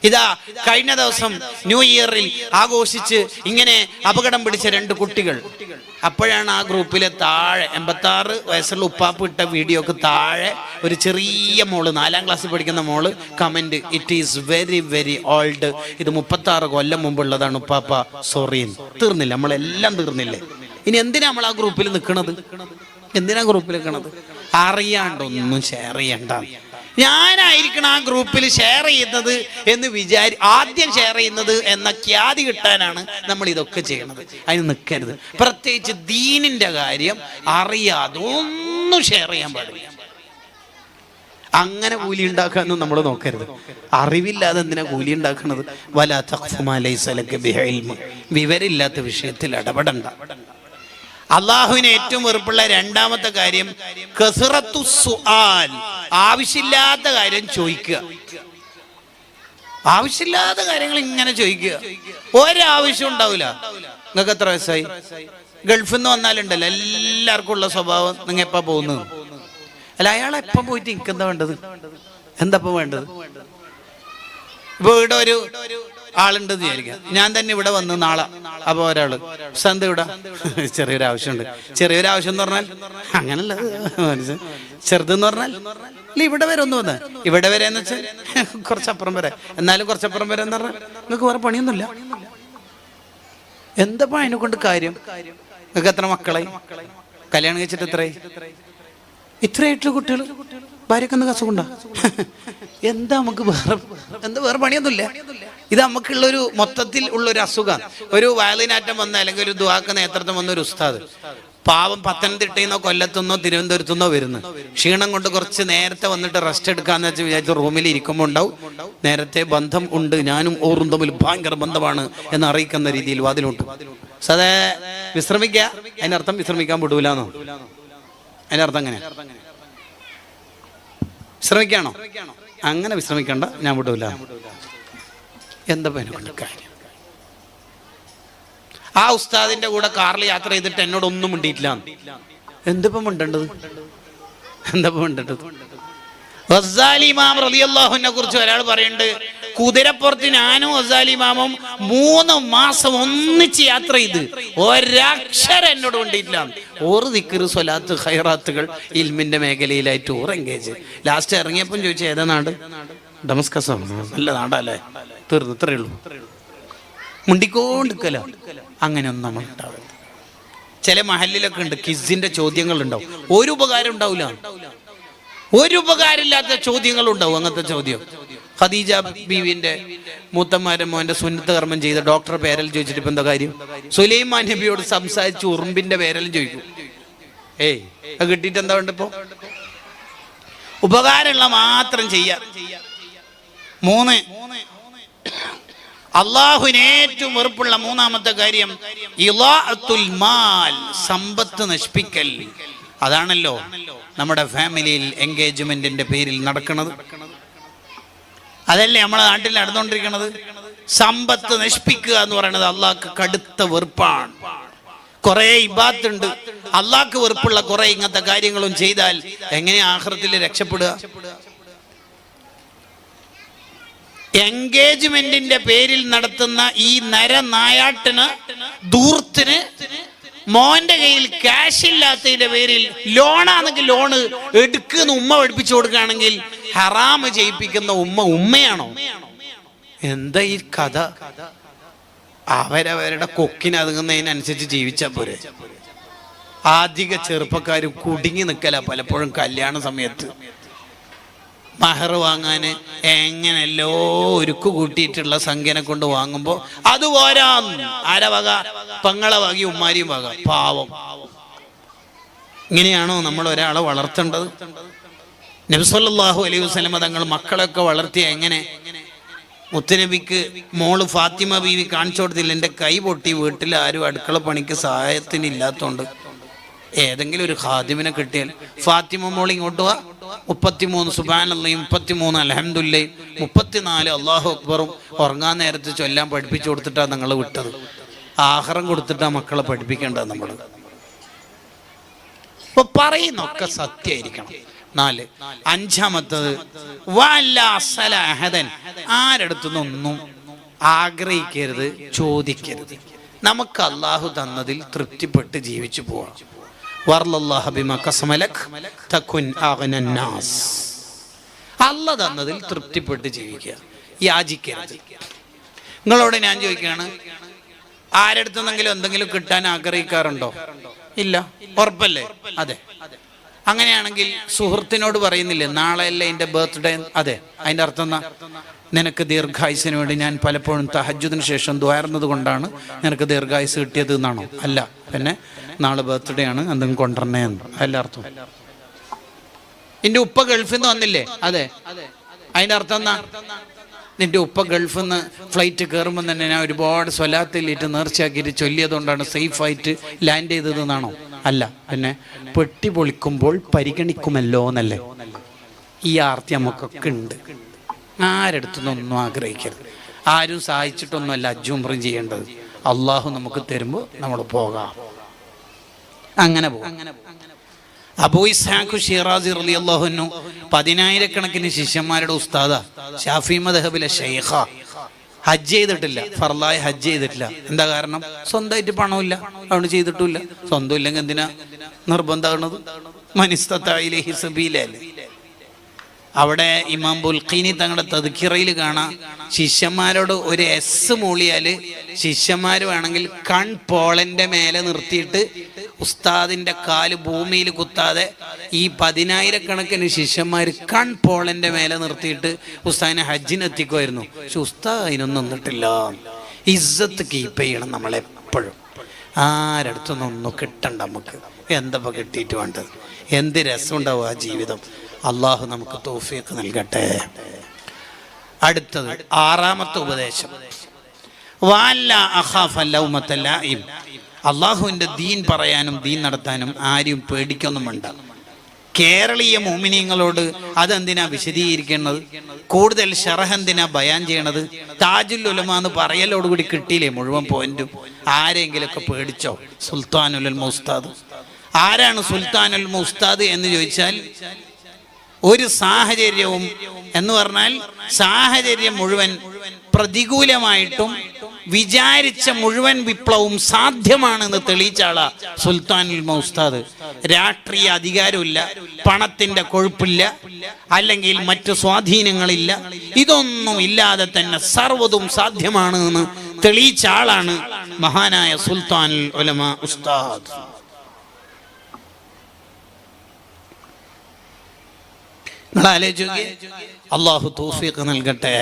S1: ഇതാ കഴിഞ്ഞ ദിവസം ന്യൂ ഇയറിൽ ആഘോഷിച്ച് ഇങ്ങനെ അപകടം പിടിച്ച 2 കുട്ടികൾ. അപ്പോഴാണ് ആ ഗ്രൂപ്പിലെ താഴെ 86 വയസ്സുള്ള ഉപ്പാപ്പ് ഇട്ട വീഡിയോക്ക് താഴെ ഒരു ചെറിയ മോള്, 4ാം ക്ലാസ്സിൽ പഠിക്കുന്ന മോള് comment, it is very very old, ഇത് 36 കൊല്ലം മുമ്പുള്ളതാണ് ഉപ്പാപ്പ, സോറി. തീർന്നില്ല, നമ്മളെല്ലാം തീർന്നില്ലേ? ഇനി എന്തിനാ നമ്മൾ ആ ഗ്രൂപ്പിൽ നിൽക്കണത്? എന്തിനാ ഗ്രൂപ്പിൽ നിൽക്കണത്? അറിയാണ്ടൊന്നും ഷെയർ ചെയ്യണ്ട. ഞാനായിരിക്കണം ആ ഗ്രൂപ്പിൽ ഷെയർ ചെയ്യുന്നത് എന്ന് ആദ്യം ഷെയർ ചെയ്യുന്നത് എന്ന ഖ്യാതി കിട്ടാനാണ് നമ്മൾ ഇതൊക്കെ ചെയ്യണത്. അതിന് നിൽക്കരുത്. പ്രത്യേകിച്ച് ദീനിന്റെ കാര്യം അറിയാതെ ഒന്നും ഷെയർ ചെയ്യാൻ പാടില്ല. അങ്ങനെ കൂലി ഉണ്ടാക്കാനൊന്നും നമ്മൾ നോക്കരുത്. അറിവില്ലാതെ എന്തിനാ കൂലി ഉണ്ടാക്കുന്നത്? വലാ തഖ്ഫു മാ ലൈസ ലക ബിഹി ഇൽമ്. വിവരമില്ലാത്ത വിഷയത്തിൽ ഇടപെടണ്ട. അള്ളാഹുവിന് ഏറ്റവും വെറുപ്പുള്ള 2ാമത്തെ കാര്യം കസ്റത്തു സുആൽ. ആവശ്യമില്ലാത്ത കാര്യം ചോദിക്കുക. ആവശ്യമില്ലാത്ത കാര്യങ്ങൾ ഇങ്ങനെ ചോദിക്കുക. ഒരാവശ്യം ഉണ്ടാവില്ല. നിങ്ങൾക്ക് എത്ര വയസ്സായി? ഗൾഫിൽ നിന്ന് വന്നാലുണ്ടല്ലോ എല്ലാവർക്കും ഉള്ള സ്വഭാവം, നിങ്ങൾ എപ്പാ പോകുന്നത്? അല്ല, അയാളെ എപ്പം പോയിട്ട് എനിക്ക് എന്താ വേണ്ടത്? എന്താ വേണ്ടത്? ഇപ്പൊ ഇവിടെ ഒരു ആളുണ്ട് വിചാരിക്കാം, ഞാൻ തന്നെ ഇവിടെ വന്ന് നാളെ. അപ്പൊ ഒരാള് സന്ത ഇവിടെ ചെറിയൊരാവശ്യമുണ്ട്. ചെറിയൊരാവശ്യം എന്ന് പറഞ്ഞാൽ അങ്ങനല്ല, ചെറുതെന്ന് പറഞ്ഞാൽ ഇല്ല, ഇവിടെ വരെ ഒന്ന് വന്ന്, ഇവിടെ വരെ എന്ന് വെച്ചാൽ കുറച്ചപ്പുറം വരെ. എന്നാലും കുറച്ചപ്പുറം വരെ എന്ന് പറഞ്ഞാൽ നിങ്ങൾക്ക് വേറെ പണിയൊന്നുമില്ല. എന്താ അതിനെ കൊണ്ട് കാര്യം? നിങ്ങൾക്ക് എത്ര മക്കളായി? കല്യാണം കഴിച്ചിട്ട് എത്രയായി? ഇത്രയായിട്ടുള്ള കുട്ടികൾ, ഭാര്യക്കൊന്ന് കസുകൊണ്ടാ? എന്താ നമുക്ക് വേറെ പണിയൊന്നുമില്ല. ഇത് നമുക്കുള്ളൊരു മൊത്തത്തിൽ ഉള്ളൊരു അസുഖം. ഒരു വയലിനാറ്റം വന്ന, അല്ലെങ്കിൽ ഒരു ദുആക്ക് നേതൃത്വം വന്ന ഒരു ഉസ്താദ് പാവം പത്തനംതിട്ടയിൽ നിന്നോ കൊല്ലത്തുനിന്നോ തിരുവനന്തപുരത്തുനിന്നോ വരുന്നു. ക്ഷീണം കൊണ്ട് കുറച്ച് നേരത്തെ വന്നിട്ട് റെസ്റ്റ് എടുക്കാന്ന് വെച്ച് വിചാരിച്ചു റൂമിൽ ഇരിക്കുമ്പോൾ ഉണ്ടാവും, നേരത്തെ ബന്ധം ഉണ്ട്, ഞാനും ഓറും തമ്മിൽ ഭയങ്കര ബന്ധമാണ് എന്ന് അറിയിക്കുന്ന രീതിയിൽ വാതിലോട്ട് സദാ വിശ്രമിക്കുക. അതിനർത്ഥം വിശ്രമിക്കാൻ വിടൂലെന്നോ? അതിനർത്ഥം അങ്ങനെ വിശ്രമിക്കാണോ? അങ്ങനെ വിശ്രമിക്കണ്ട, ഞാൻ വിടൂല. എന്താ കൊണ്ട് കാര്യം? ആ ഉസ്താദിന്റെ കൂടെ കാറിൽ യാത്ര ചെയ്തിട്ട് എന്നോട് ഒന്നും മിണ്ടിയിട്ടില്ല. എന്തിപ്പം മിണ്ടേണ്ടത്? ഗസാലി ഇമാം റളിയല്ലാഹുവിനെ കുറിച്ച് ഒരാൾ പറയുന്നുണ്ട്, കുതിരപ്പുറത്ത് ഞാനും ഗസാലി ഇമാമും 3 മാസം ഒന്നിച്ച് യാത്ര ചെയ്ത് ഒരക്ഷരം എന്നോട് മിണ്ടിയിട്ടില്ല. ഓറ് ദിക്റ്, സ്വലാത്ത്, ഖൈറാത്തുകൾ, ഇൽമിന്റെ മേഖലയിലായിട്ട് ഓർ എൻഗേജ്. ലാസ്റ്റ് ഇറങ്ങിയപ്പം ചോദിച്ചു, ഏതാ നാട്? ഡമസ്കസ്. നല്ല നാടല്ലേ? തീർന്നു, ഇത്രയേ ഉള്ളൂ. മുണ്ടിക്കോണ്ടിക്കല. അങ്ങനെയൊന്നും നമ്മൾ ഉണ്ടാവരുത്. ചില മഹലിലൊക്കെ ഉണ്ട് കിസിന്റെ ചോദ്യങ്ങൾ ഉണ്ടാവും, ഒരു ഉപകാരം ഉണ്ടാവില്ല. ഒരു ഉപകാരമില്ലാത്ത ചോദ്യങ്ങൾ ഉണ്ടാവും. അങ്ങനത്തെ ചോദ്യം. ഖദീജ ബീവിന്റെ മൂത്തമാരുടെ മോന്റെ സുന്നത്ത് കർമ്മം ചെയ്ത ഡോക്ടർ പേരൽ ചോദിച്ചിട്ട് ഇപ്പൊ എന്താ കാര്യം? സുലൈമാൻ നബിയോട് സംസാരിച്ച് ഉറുമ്പിന്റെ പേരലും ചോദിക്കും. അത് കിട്ടിയിട്ട് എന്താ വേണ്ട? ഇപ്പോ ഉപകാരമുള്ള മാത്രം ചെയ്യാം. 3, അള്ളാഹുവിന് ഏറ്റവും വെറുപ്പുള്ള 3ാമത്തെ കാര്യം ഇളാഅത്തുൽ മാൽ, സമ്പത്ത് നശിപ്പിക്കൽ. അതാണല്ലോ നമ്മുടെ ഫാമിലിയിൽ എൻഗേജ്മെന്റിന്റെ പേരിൽ നടക്കുന്നത്. അതല്ലേ നമ്മുടെ നാട്ടിൽ നടന്നുകൊണ്ടിരിക്കുന്നത്? സമ്പത്ത് നശിപ്പിക്കുക എന്ന് പറയുന്നത് അള്ളാഹ്ക്ക് കടുത്ത വെറുപ്പാണ്. കുറെ ഇബാദത്തുണ്ട്, അള്ളാഹ്ക്ക് വെറുപ്പുള്ള കുറെ ഇങ്ങനത്തെ കാര്യങ്ങളും ചെയ്താൽ എങ്ങനെയാ ആഖിറത്തിൽ രക്ഷപ്പെടുക? എൻഗേജ്മെന്റിന്റെ പേരിൽ നടത്തുന്ന ഈ നരനായാട്ടിന്, ദൂർത്തിന്, മോന്റെ കയ്യിൽ ക്യാഷ് ഇല്ലാത്തതിന്റെ പേരിൽ ലോണാണെങ്കിൽ ലോണ് എടുക്കുന്ന ഉമ്മ പഠിപ്പിച്ചു കൊടുക്കുകയാണെങ്കിൽ ഹറാമ് ചെയ്യിപ്പിക്കുന്ന ഉമ്മയാണോ? എന്താ ഈ കഥ? അവരവരുടെ കൊക്കിന് അതുങ്ങുന്നതിനനുസരിച്ച് ജീവിച്ചാൽ പോരെ. അധിക ചെറുപ്പക്കാരും കുടുങ്ങി നിൽക്കല പലപ്പോഴും കല്യാണ സമയത്ത്. മഹർ വാങ്ങാന് എങ്ങനെല്ലോ ഒരുക്കു കൂട്ടിയിട്ടുള്ള സംഖ്യനെ കൊണ്ട് വാങ്ങുമ്പോൾ അത് പോരാ. ആരെ വക? പെങ്ങളെ വകി ഉമ്മാരിയും വക. പാവം. ഇങ്ങനെയാണോ നമ്മൾ ഒരാളെ വളർത്തേണ്ടത്? നബി സല്ലല്ലാഹു അലൈഹി വസല്ലം തങ്ങൾ മക്കളൊക്കെ വളർത്തിയ എങ്ങനെ? മുത്തുനബിക്ക് മോള് ഫാത്തിമ ബീവി കാണിച്ചു കൊടുത്തില്ല, എൻ്റെ കൈ പൊട്ടി, വീട്ടിൽ ആരും അടുക്കള പണിക്ക് സഹായത്തിന് ഇല്ലാത്തതുകൊണ്ട് ഏതെങ്കിലും ഒരു ഖാദിമിനെ കിട്ടിയാൽ, ഫാത്തിമ മോൾ ഇങ്ങോട്ട് വാ, 33 സുബ്ഹാനല്ലാഹും 33 അൽഹംദുലില്ലാഹും 34 അല്ലാഹു അക്ബറും ഉറങ്ങാൻ നേരത്ത് ചൊല്ലാൻ പഠിപ്പിച്ചു കൊടുത്തിട്ടാണ് നിങ്ങൾ വിട്ടത്. ആഹാരം കൊടുത്തിട്ടാ മക്കളെ പഠിപ്പിക്കേണ്ടത് നമ്മൾ. അപ്പൊ പറയുന്നൊക്കെ സത്യമായിരിക്കണം. 4. അഞ്ചാമത്തത് ആരടുത്തുനിന്നൊന്നും ആഗ്രഹിക്കരുത്, ചോദിക്കരുത്. നമുക്ക് അള്ളാഹു തന്നതിൽ തൃപ്തിപ്പെട്ട് ജീവിച്ചു പോവാം. അള്ള തന്നതിൽ തൃപ്തിപ്പെട്ട് ജീവിക്കുക, യാചിക്കരുത്. നിങ്ങളോട് ഞാൻ ചോദിക്കുകയാണ്, ആരടുത്തുനിന്നെങ്കിലും എന്തെങ്കിലും കിട്ടാൻ ആഗ്രഹിക്കാറുണ്ടോ? ഇല്ല, ഉറപ്പല്ലേ? അതെ. അങ്ങനെയാണെങ്കിൽ സുഹൃത്തിനോട് പറയുന്നില്ലേ, നാളെയല്ലേ എൻ്റെ ബർത്ത്ഡേ? അതെ. അതിൻ്റെ അർത്ഥം എന്നാ? നിനക്ക് ദീർഘായുസിന് വേണ്ടി ഞാൻ പലപ്പോഴും തഹജ്ജുദിന് ശേഷം ദ്വാരുന്നത് കൊണ്ടാണ് നിനക്ക് ദീർഘായുസ് കിട്ടിയത് എന്നാണോ? അല്ല. പിന്നെ നാളെ ബർത്ത്ഡേ ആണ്, എന്തെങ്കിലും കൊണ്ടുവരണേ എന്ന് അതിൻ്റെ അർത്ഥം. നിന്റെ ഉപ്പ ഗൾഫിൽ നിന്ന് വന്നില്ലേ? അതെ. അതിൻ്റെ അർത്ഥം എന്നാ? നിന്റെ ഉപ്പ ഗൾഫിൽ നിന്ന് ഫ്ലൈറ്റ് കയറുമ്പോൾ തന്നെ ഞാൻ ഒരുപാട് സ്വലാത്തിലിട്ട് നേർച്ചയാക്കിയിട്ട് ചൊല്ലിയതുകൊണ്ടാണ് സേഫായിട്ട് ലാൻഡ് ചെയ്തത് എന്നാണോ? അല്ല. പിന്നെ പെട്ടി പൊളിക്കുമ്പോൾ പരിഗണിക്കുമല്ലോ എന്നല്ലേ? ഈ ആർത്തി നമുക്കൊക്കെ ഉണ്ട്. ആരടുത്തുനിന്നൊന്നും ആഗ്രഹിക്കരുത്. ആരും സഹായിച്ചിട്ടൊന്നുമല്ല ഹജ്ജും ഉംറയും ചെയ്യേണ്ടത്. അള്ളാഹു നമുക്ക് തരുമ്പോൾ നമ്മൾ പോകാം, അങ്ങനെ പോകാം. അബൂ ഇസ്ഹാഖ് ഷിറാസി റളിയല്ലാഹു അൻഹു 10,000-കണക്കിന് ശിഷ്യന്മാരുടെ ഉസ്താദാ, ശാഫി മദ്ഹബിലെ ശൈഖ. ഹജ്ജ് ചെയ്തിട്ടില്ല, ഫർളായ ഹജ്ജ് ചെയ്തിട്ടില്ല. എന്താ കാരണം? സ്വന്തമായിട്ട് പണമില്ല, അതുകൊണ്ട് ചെയ്തിട്ടില്ല. സ്വന്തം ഇല്ലെങ്കിൽ എന്തിനാ നിർബന്ധമാണത്? മനിസ്തതഅ ഇലൈഹി സബീലല്ലേ. അവിടെ ഇമാം ബുൽഖീനി തങ്ങളുടെ തദ്കിറയിൽ കാണാം, ശിഷ്യന്മാരോട് ഒരു എസ് മൂളിയാൽ ശിഷ്യന്മാർ വേണമെങ്കിൽ പോളന്റെ മേലെ നിർത്തിയിട്ട് ഉസ്താദിന്റെ കാല് ഭൂമിയിൽ കുത്താതെ ഈ 10,000-കണക്കിന് ശിഷ്യന്മാർ പോളന്റെ മേലെ നിർത്തിയിട്ട് ഉസ്താദിനെ ഹജ്ജിന് എത്തിക്കുമായിരുന്നു. പക്ഷെ ഉസ്താദ് അതിനൊന്നും നിന്നിട്ടില്ല. ഇസ്സത്ത് കീപ്പ് ചെയ്യണം നമ്മളെപ്പോഴും. ആരടുത്തൊന്നും കിട്ടണ്ട നമുക്ക്. എന്തപ്പോൾ കിട്ടിയിട്ട് വേണ്ടത്? എന്ത് രസമുണ്ടാവും ആ ജീവിതം. അള്ളാഹു നമുക്ക് തൗഫീഖ് നൽകട്ടെ. അടുത്തത് 6-ാമത്തെ ഉപദേശം, അള്ളാഹുവിൻ്റെ ദീൻ പറയാനും ദീൻ നടത്താനും ആരും പേടിക്കൊന്നും വേണ്ട. കേരളീയ മോമിനിയങ്ങളോട് അതെന്തിനാ വിശദീകരിക്കുന്നത്? കൂടുതൽ ഷറഹ് എന്തിനാ ബയാൻ ചെയ്യണത്? താജുൽ ഉലമ എന്ന് പറയലോടുകൂടി കിട്ടിയില്ലേ മുഴുവൻ പോയിന്റും? ആരെങ്കിലുമൊക്കെ പേടിച്ചോ? സുൽത്താനുൽ ഉസ്താദ്. ആരാണ് സുൽത്താനുൽ ഉസ്താദ് എന്ന് ചോദിച്ചാൽ, ഒരു സാഹചര്യവും എന്ന് പറഞ്ഞാൽ സാഹചര്യം മുഴുവൻ പ്രതികൂലമായിട്ടും വിചാരിച്ച മുഴുവൻ വിപ്ലവവും സാധ്യമാണെന്ന് തെളിയിച്ച ആളാ സുൽത്താനുൽ ഉസ്താദ്. രാഷ്ട്രീയ അധികാരമില്ല, പണത്തിന്റെ കൊഴുപ്പില്ല, അല്ലെങ്കിൽ മറ്റു സ്വാധീനങ്ങളില്ല, ഇതൊന്നും ഇല്ലാതെ തന്നെ സർവ്വതും സാധ്യമാണ് എന്ന് തെളിയിച്ച ആളാണ് മഹാനായ സുൽത്താനുൽ ഉലമ ഉസ്താദ്. നിങ്ങൾ ആലോചിക്കുക, അള്ളാഹു തൗഫീഖ് നൽകട്ടെ.